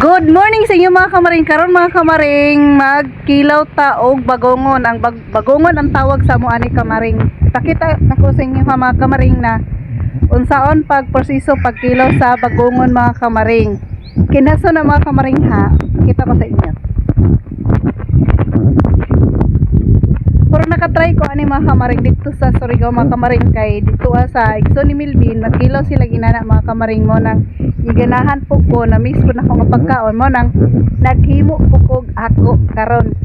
Good morning sa inyo mga kamaring. Karon mga kamaring, magkilaw ta og bagongon. Ang bagongon ang tawag sa amo ani kamaring. Pakita nako sa inyo mga kamaring na unsaon pagproseso pagkilaw sa bagongon mga kamaring. Kinaso na mga kamaring ha. Kita ko sa inyo. Pero nakatry ko ani mga kamaring dito sa Surigao mga kamaring kay dito sa Igsoon ni Milvin magkilaw sila ginana mga kamaring mo nang iganahan po ko na miss ko na akong pagkaon mo nang naghimo po ko ako karon.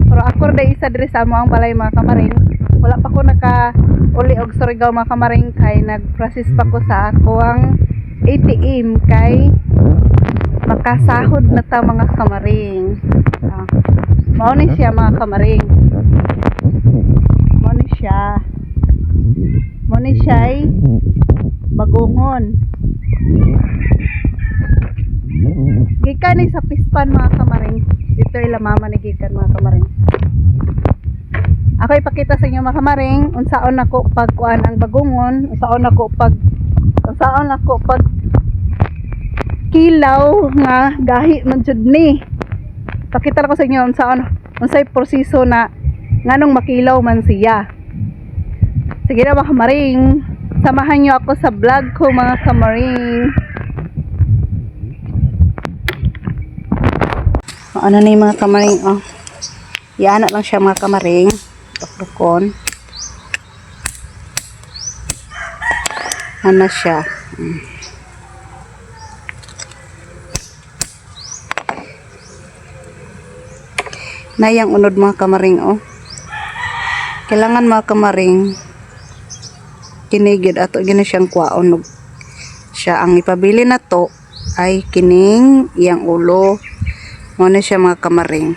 Pero ako rin isa diri sa amo ang balay mga kamaring. Wala pa ko naka uli og Surigao mga kamaring kay nag-process pa ko sa ako ang ATM kay makasahod na ta mga kamaring. Mao ni siya mga kamaring. Mao ni siya ay bagongon. Gikan ni sa pispan mga kamaring. Dito ila mama ni gikan mga kamaring. Ako ipakita sa inyo mga kamaring unsaon nako pagkuan ang bagongon, unsaon nako pag kilaw nga gahi man jud ni. Pakita ko sa inyo unsay proseso na nganong makilaw man siya. Sige na mga kamaring, samahan nyo ako sa vlog ko mga kamaring. Ano na yung mga kamaring, oh. Iana lang siya mga kamaring. Tukdukon. Ano siya. Nayang unod mga kamaring, oh. Kailangan mga kamaring kinigid ato gina siyang kwaon siya ang ipabili na to ay kining iyang ulo mo na siya mga kamaring.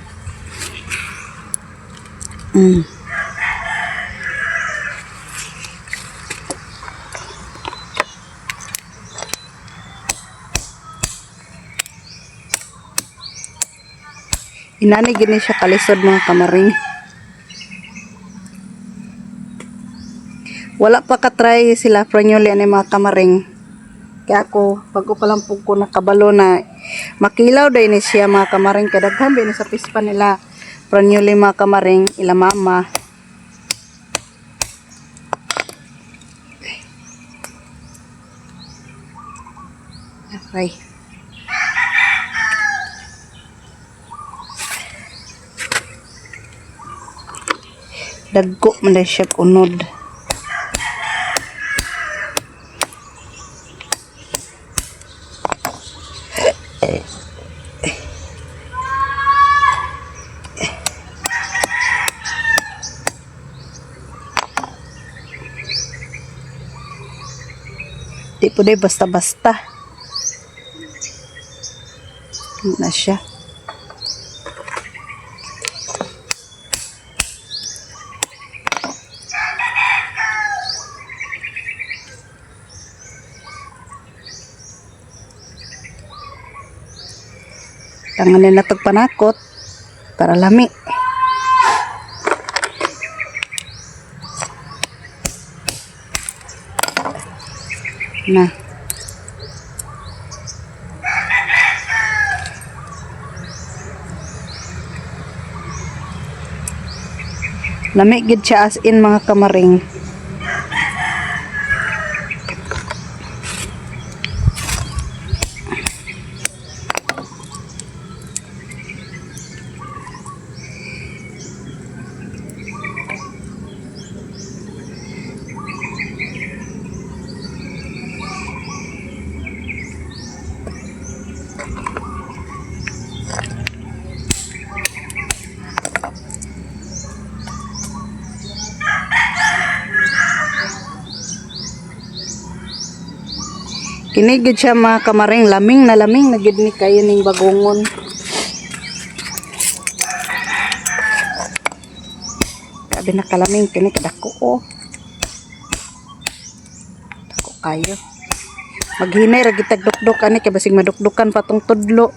Inani gini siya kalisod mga kamaring. Wala pa katry sila pranyoli ani mga kamaring. Kaya ako, pag ko palang po ko nakabalo na makilaw day ni siya mga kamaring. Kadaghan din sa pispa nila pranyoli mga kamaring, ila mama. Okay. Dagko man na siya unod. Di po day basta-basta. Na siya. Tanganin na tagpanakot para lami. Na. Lami gid siya as in mga kamaring. Kinigid siya mga kamaring, laming na gid ni kayo ning bagongon. Sabi na kalaming kini kadako oh. Dako kayo. Maghinay ra gitag dukdok ani kay basig madukdukan patong tudlo.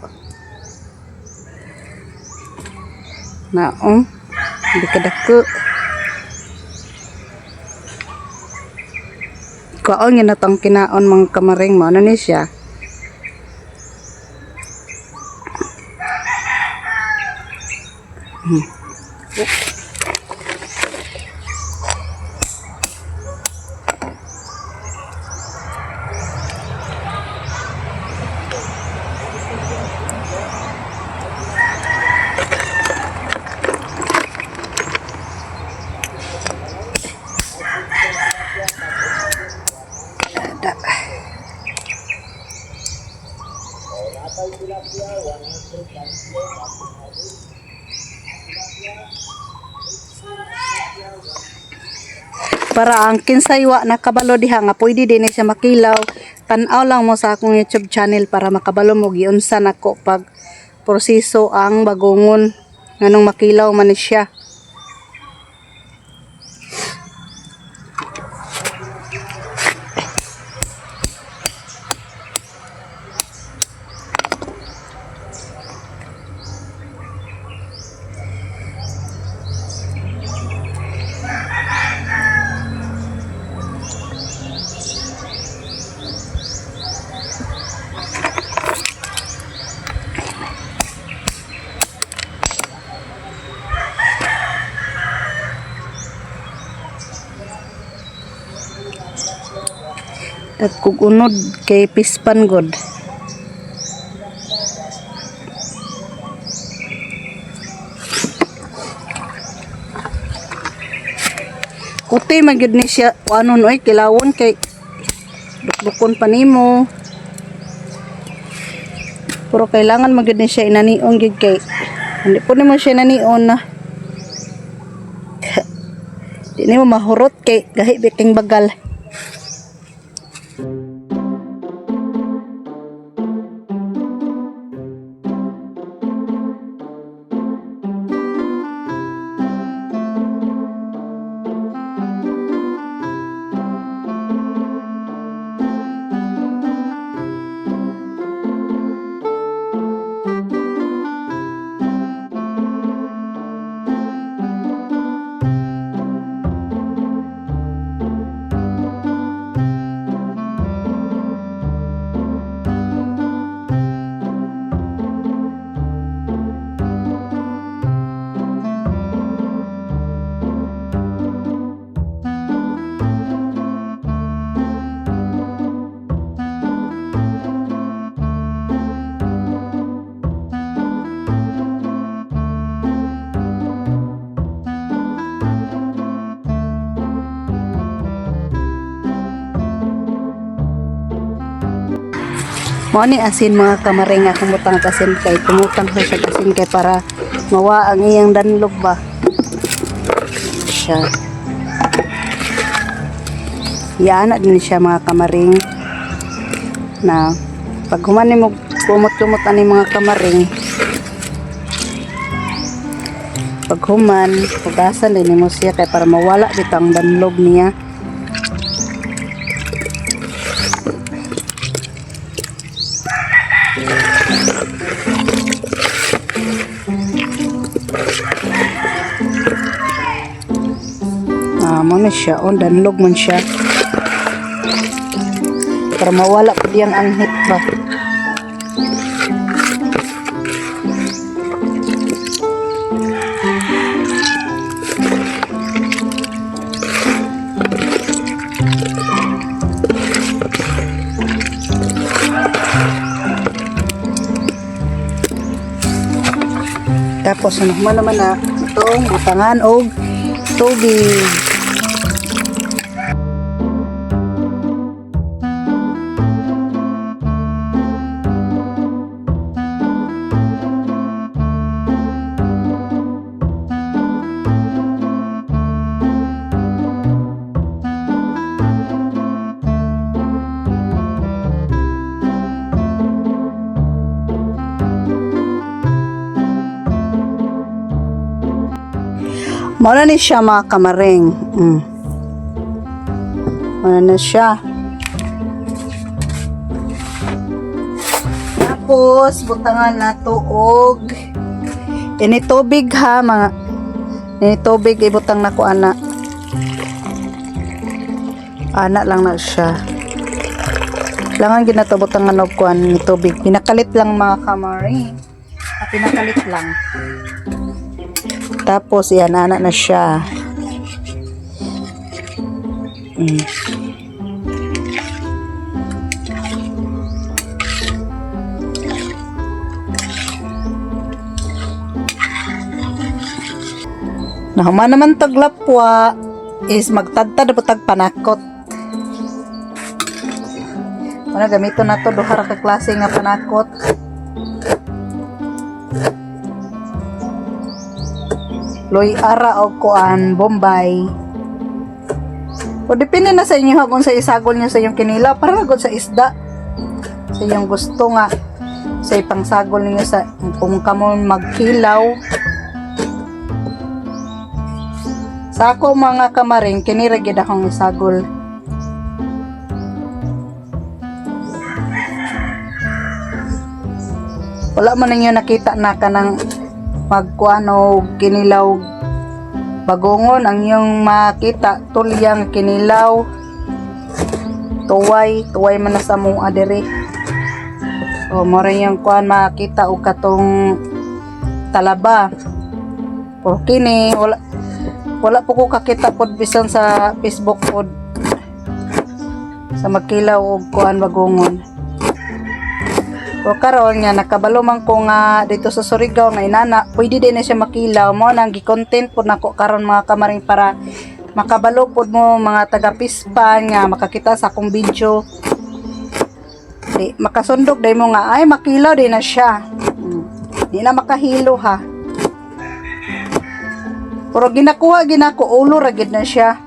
Na hindi kadako. Kaon nga natang kinaon mga kamaring mo. Ano ni siya? Para ang kinsaywa na kabalo diha nga pwede din siya makilaw, tan-aw lang mo sa akong YouTube channel para makabalo mo giunsa nako pag proseso ang bagongon nganong makilaw man ni siya. At kung unod kay pispan god. Kuti magyud ni siya anon oy kilawon kay dukdukon pa nimo. Pero kailangan magyud ni siya inanion gid kay hindi po nimo siya nanion na. Di nimo mahurot kay gahi biting bagal. Mo ni asin mga kamaring akong butang asin kay tumutang sa siya asin kay para mawa ang iyang danlog ba siya. Yan din siya mga kamaring na pag humani mo kumot-kumot ani mga kamaring pag human pugasan din mo siya kay para mawala bitang danlog niya. Mo na siya on danlog man siya para mawala po diyang anghit ba. Tapos ano naman na itong butangan og tubig. Muna ni siya mga kamaring. Muna na siya. Tapos, butangan na tuog. Ini tubig ha, mga. Ini tubig, ibutang na ko ana. Ana lang na siya. Langan ginato butangan og kuan ni tubig. Pinakalit lang mga kamaring. Pinakalit lang. Tapos yan, anak na siya. Nahuman naman taglapwa is magtadtad po tag panakot. Ano gamito na to duha ra ka klase nga panakot. Loy ara o kuan Bombay. O depende na sa inyo kung sa isagol niyo sa inyong kinila para gud sa isda. Sa inyong gusto nga sa ipangsagol niyo sa kung kamo magkilaw. Sa ako mga kamaring, kinira gid akong isagol. Wala man ninyo nakita na kanang magkuano kinilaw bagongon. Ang iyong makita tulyang kinilaw tuway man na sa mga diri. O mora yung kuan makita o katong talaba. Pero kini wala po ko kakita pod bisan sa Facebook pod sa magkilaw og kuan bagongon. O karon nga nakabalo man ko nga dito sa Surigao nga inana, pwede din na siya makilaw mo nang gi-content pod nako karon mga kamaring para makabalo pod mo mga taga Pispan nga makakita sa akong video. Di makasundok day mo nga ay makilaw din na siya. Di na makahilo ha. Pero ginakuha ginako ulo ra gid na siya.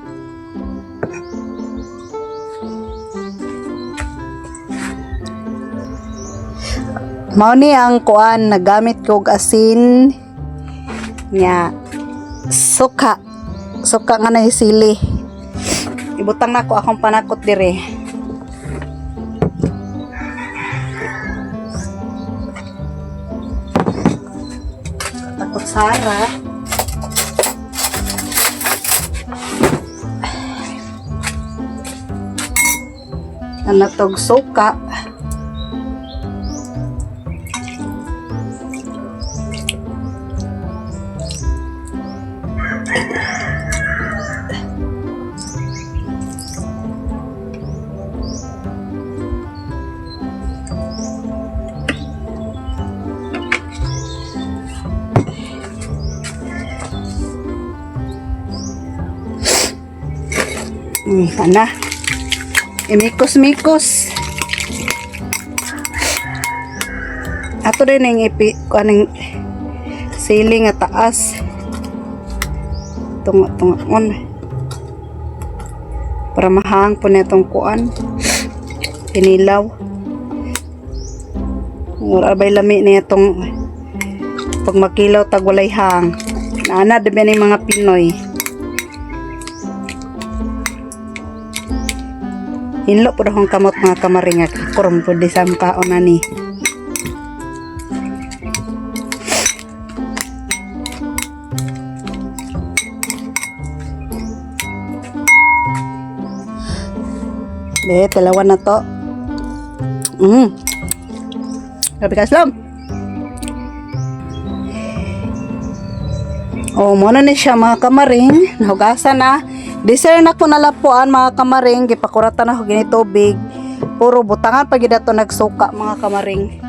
Mao ni ang kuan nagamit kog asin nya suka nga nahisili. Ibutang nako akong panakot dire. Takot sara. Natog suka. Ana. Imikos-mikos. Ato din yung kaning ceiling at taas. Tunga-tungaon. Para mahang po na itong kuan. Pinilaw. Murabay lami na itong pag makilaw tagwalay hang. Naana din yung mga Pinoy. Hinlo po akong kamot mga kamaring at kurum po di sa mkaon na ni. Dalawa na to. Grabe ka Islam. Muna na siya mga kamaring. Nahugasan na. Deser na ko nalapuan mga kamaring, gipakuratan ako gini tubig. Puro butangan pag dato nagsuka mga kamaring.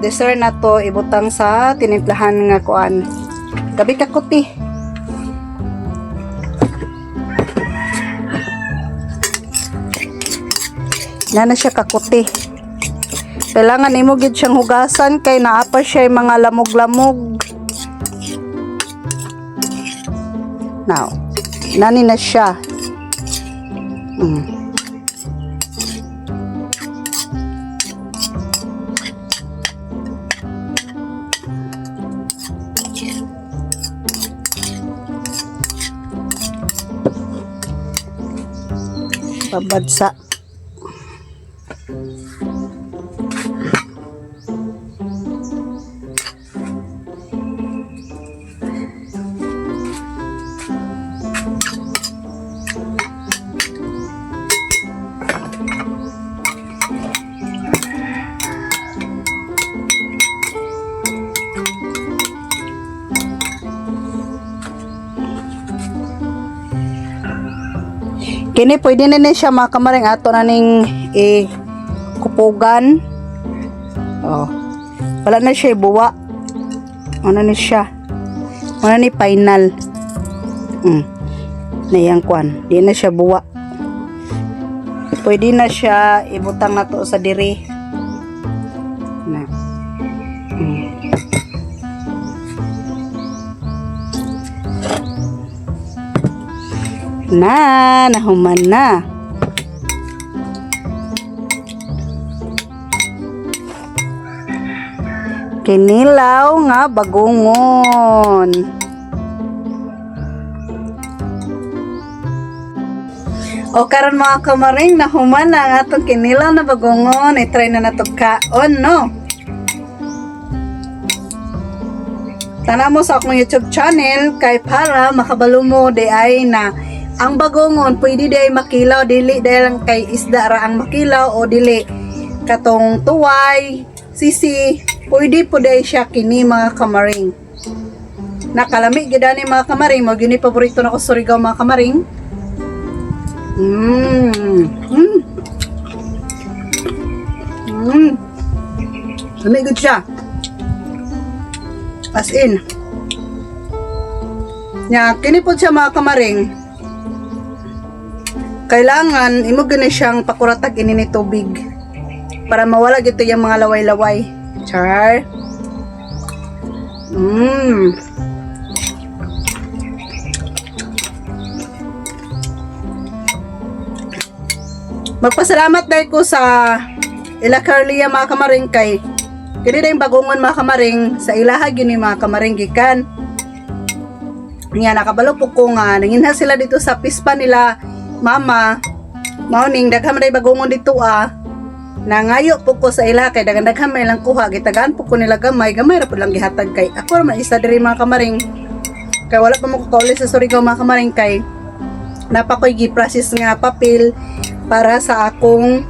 Deser na to ibutang sa tinimplahan nga kuan. Gabi kakuti. Na siya kakuti. Kailangan imo gid siyang hugasan kay naa pa siya mga lamog-lamog. Now, nani na siya. Pabadsa. Kini pwede na ni siya mga kamaring ato na ning kupugan. Oh. Wala na siya buwa. Ano ni siya? Ano ni final? Nayang kwan. Di na siya buwa. Pwede na siya ibutang na to sa diri. Na. Nahuman na. Kinilaw nga bagungon. O karon mga kamaring, nahuman na ang atong kinilaw na bagungon. I-try na nato kaon, no? Tana mo sa akong YouTube channel kay para makabalo mo di ay na ang bagungon pwede di ay makilaw, dili dahil lang kay isda ra ang makilaw o dili katong tuway, sisi, pwede po di siya kini mga kamaring. Nakalami gid ani mga kamaring, mo gyud ni paborito nako Surigao mga kamaring. Lami gud siya. As in. Nya kini po siya mga kamaring. Kailangan imo gani siyang pakuratag ini ni tubig para mawala gito yung mga laway-laway. Char. Magpasalamat dahil ko sa ila Carlia mga kamaring kay kini dayong bagungon mga kamaring sa ilaha gyud ni mga kamaring gikan. Nya nakabalo po ko nga nanginha sila dito sa pispa nila mama. Mauning daghan man bagungon dito nangayo po ko sa ila kay daghan may lang kuha gitagaan po ko nila gamay ra po lang gihatag kay ako ra man isa diri mga kamaring kay wala pa mo ko kauli sa Surigao mga kamaring kay napakoy gi-process nga papel para sa akong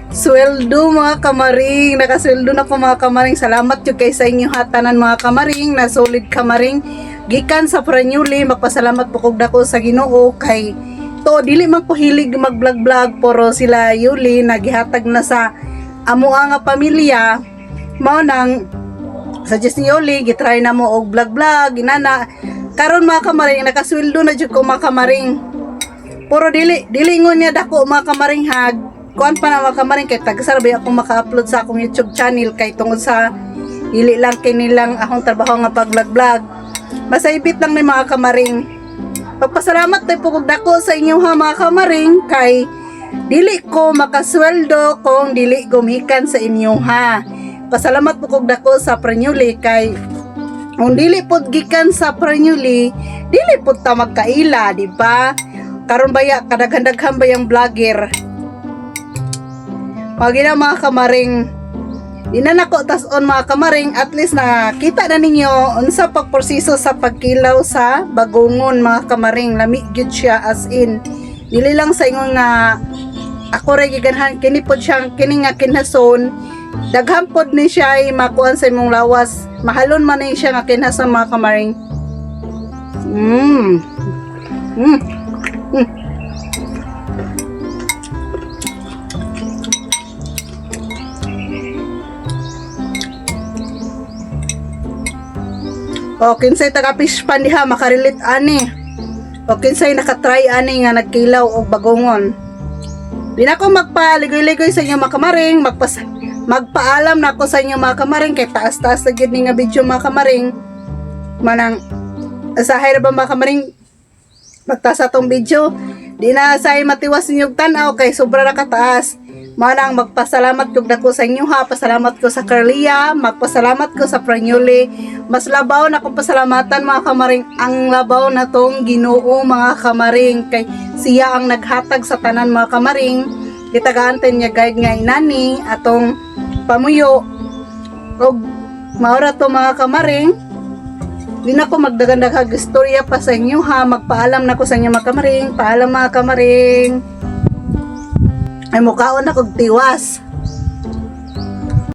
sweldo mga kamaring. Nakasweldo na po mga kamaring. Salamat yung kay sa inyo hatanan mga kamaring na solid kamaring gikan sa Pranyuli. Magpasalamat po kog dako sa Ginoo kay to dili man po hilig mag-vlog pero sila Yuli nagihatag na sa amo nga pamilya. Mao nang suggest ni Yuli gitry na mo og vlog inana karon mga kamaring nakasweldo na jud ko mga kamaring. Puro dili ngon niya dako mga kamaring hag kuan pa na mga kamaring kay tagasarabay ako maka-upload sa akong YouTube channel kay tungod sa dili lang kinilang akong trabaho nga pag-vlog. Masaibit lang ni mga kamaring. Pagpasalamat tayo po kung dako sa inyo ha mga kamaring kay dili ko makasweldo kung dili gumikan sa inyo ha. Pasalamat po kung dako sa Pranyuli kay kung dili po gikan sa Pranyuli dili po ta magkaila, di ba? Karon baya kadaghan-daghan ba yung vlogger. Pag na mga kamaring di na nako tas-on mga kamaring at least na kita na ninyo unsa pagproseso sa pagkilaw sa bagungon mga kamaring. Lami gyud siya as in dili lang sa ingon nga ako ra giganhan kini pod siyang kini nga kinhason daghan pod ni siya ay makuan sa imong lawas mahalon man ni siya nga kinhason mga kamaring. O kinsay taga fish pan diha makarelate ani. O kinsay nakatry ani nga nagkilaw og bagungon. Di na ko magpaligoy-ligoy sa inyo mga kamaring, magpaalam na ako sa inyo mga kamaring kay taas-taas na gyud ni nga video mga kamaring. Manang asahay ra ba mga kamaring magtaas atong video. Di na say matiwas ninyong tan-aw kay sobra ra kataas. Manang magpasalamat kog dako sa inyo ha. Pasalamat ko sa Carlia, magpasalamat ko sa Pranyuli. Mas labaw na kong pasalamatan mga kamaring ang labaw na tong Ginoo mga kamaring kay siya ang naghatag sa tanan mga kamaring. Kitagaanten niya guide nga inani atong pamuyo. Og maura to mga kamaring. Di na ko magdagandaghag istorya pa sa inyo ha. Magpaalam na ko sa inyo mga kamaring. Paalam mga kamaring. Ay mukhaon na kog tiwas.